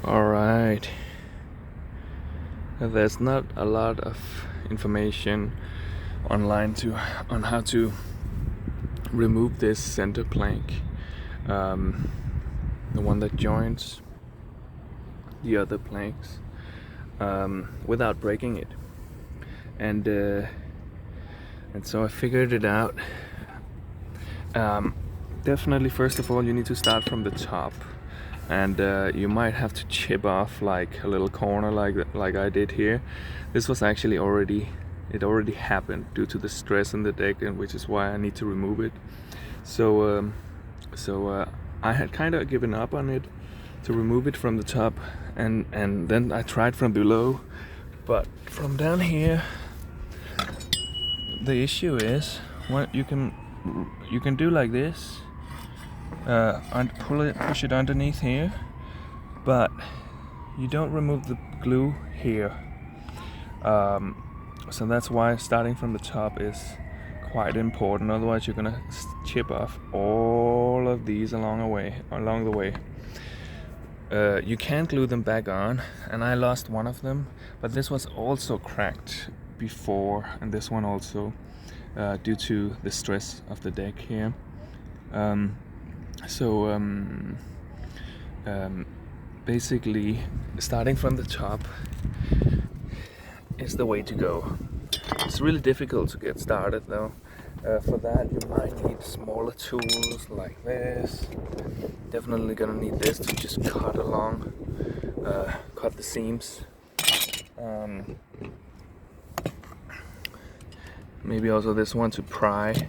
Alright, there's not a lot of information online on how to remove this center plank, the one that joins the other planks, without breaking it. And so I figured it out. Definitely, first of all, you need to start from the top, and you might have to chip off like a little corner like I did here. This was actually already happened due to the stress in the deck, and which is why I need to remove it. So I had kind of given up on it to remove it from the top, and then I tried from below, but from down here the issue is what you can do like this, and push it underneath here, but you don't remove the glue here. So that's why starting from the top is quite important. Otherwise, you're gonna chip off all of these along the way. You can glue them back on, and I lost one of them, but this was also cracked before, and this one also, due to the stress of the deck here. Basically, starting from the top is the way to go. It's really difficult to get started though. For that you might need smaller tools like this. Definitely gonna need this to just cut along, cut the seams. Maybe also this one to pry.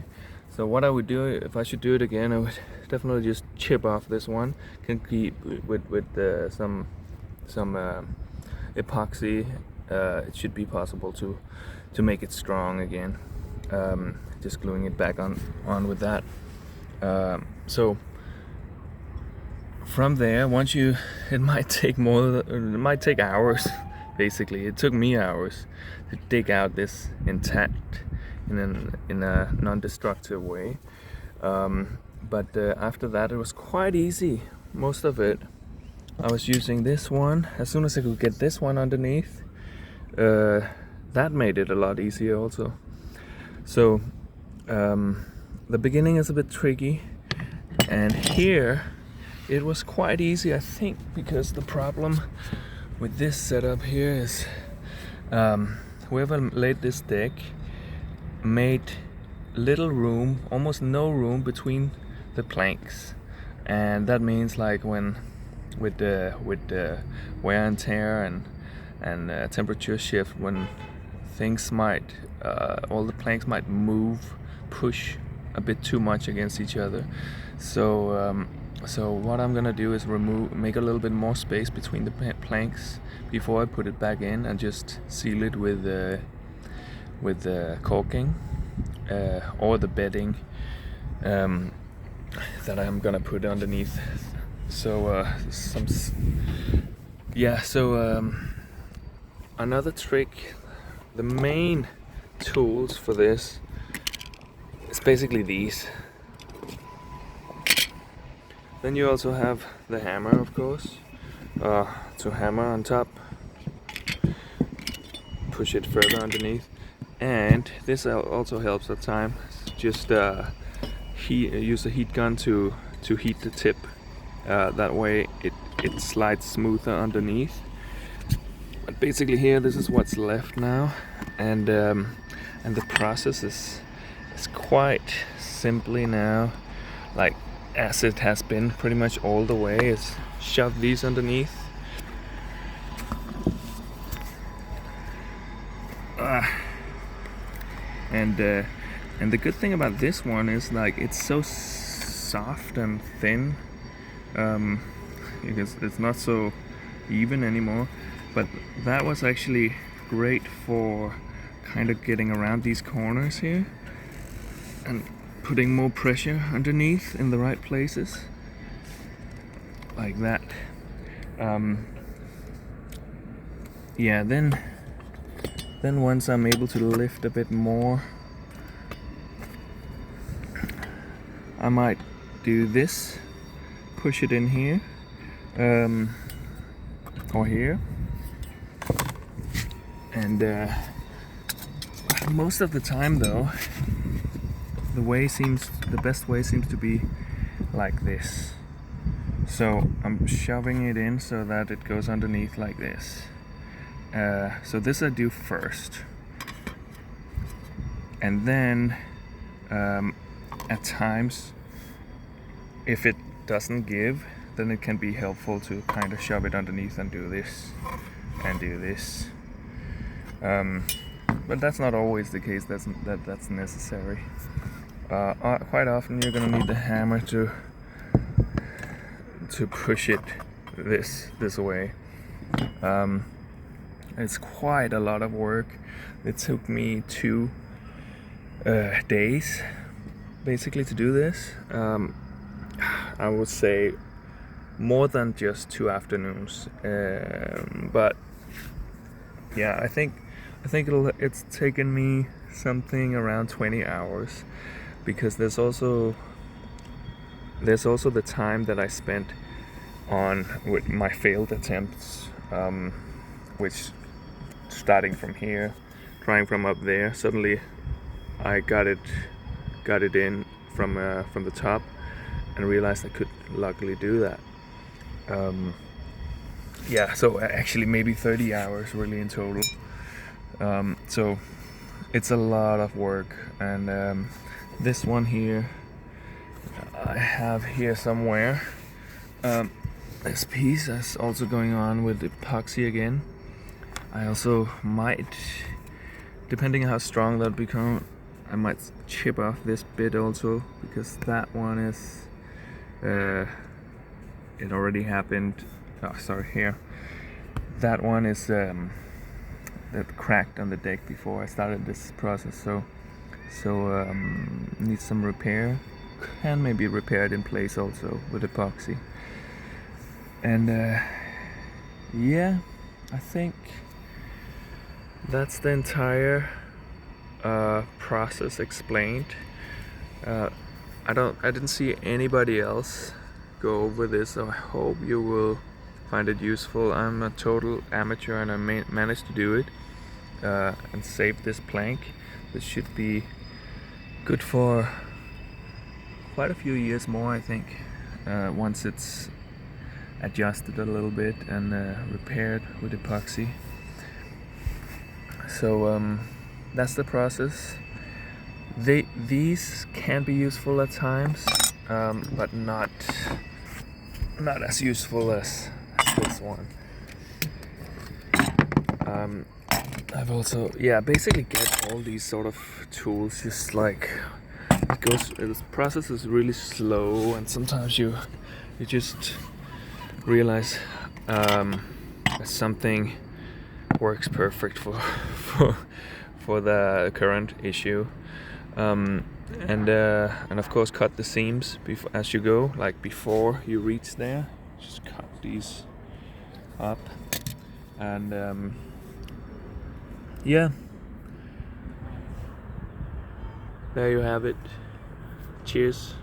So what I would do, if I should do it again, I would definitely just chip off this one. Can keep with some epoxy. It should be possible to make it strong again. Just gluing it back on with that. So from there, it might take hours. Basically, it took me hours to dig out this intact in a non-destructive way. But after that, it was quite easy. Most of it, I was using this one. As soon as I could get this one underneath, that made it a lot easier also. So the beginning is a bit tricky, and here it was quite easy, I think, because the problem with this setup here is whoever laid this deck made little room, almost no room between the planks, and that means like when with the wear and tear and temperature shift, when things might all the planks might push a bit too much against each other. So what I'm gonna do is make a little bit more space between the planks before I put it back in, and just seal it with the caulking or the bedding that I'm gonna put underneath. So another trick, the main tools for this is basically these. Then you also have the hammer, of course, to hammer on top, push it further underneath, and this also helps at times. Just use a heat gun to heat the tip. That way it slides smoother underneath. But basically here, this is what's left now, and the process is quite simply now, like as it has been pretty much all the way. Is shove these underneath, and the good thing about this one is like it's so soft and thin, because it's not so even anymore. But that was actually great for kind of getting around these corners here and putting more pressure underneath in the right places, like that. Then once I'm able to lift a bit more, I might do this, push it in here, or here. And most of the time though, the best way seems to be like this. So I'm shoving it in so that it goes underneath like this. So this I do first. And then at times, if it doesn't give, then it can be helpful to kind of shove it underneath and do this and do this. But that's not always the case. That's necessary. Quite often you're gonna need the hammer to push it this way. It's quite a lot of work. It took me 2 days basically to do this. I would say more than just 2 afternoons. But yeah, I think it's taken me something around 20 hours, because there's also the time that I spent on with my failed attempts, which starting from here, trying from up there, suddenly I got it in from the top and realized I could luckily do that. Yeah, so actually maybe 30 hours really in total. So it's a lot of work. And this one here I have here somewhere. This piece is also going on with epoxy again. I also might, depending on how strong that become, I might chip off this bit also, because that one is it already happened. Oh, sorry, here. That one is that cracked on the deck before I started this process, so needs some repair. Can maybe repair it in place also with epoxy. And yeah, I think that's the entire process explained. I didn't see anybody else go over this, so I hope you will find it useful. I'm a total amateur and I managed to do it and save this plank. This should be good for quite a few years more, I think, once it's adjusted a little bit and repaired with epoxy. So that's the process. These can be useful at times, but not as useful as this one. I've also, basically get all these sort of tools, just like this process is really slow, and sometimes you just realize something works perfect for the current issue, and of course cut the seams as you go, like before you reach there. Just cut these up, and yeah, there you have it. Cheers.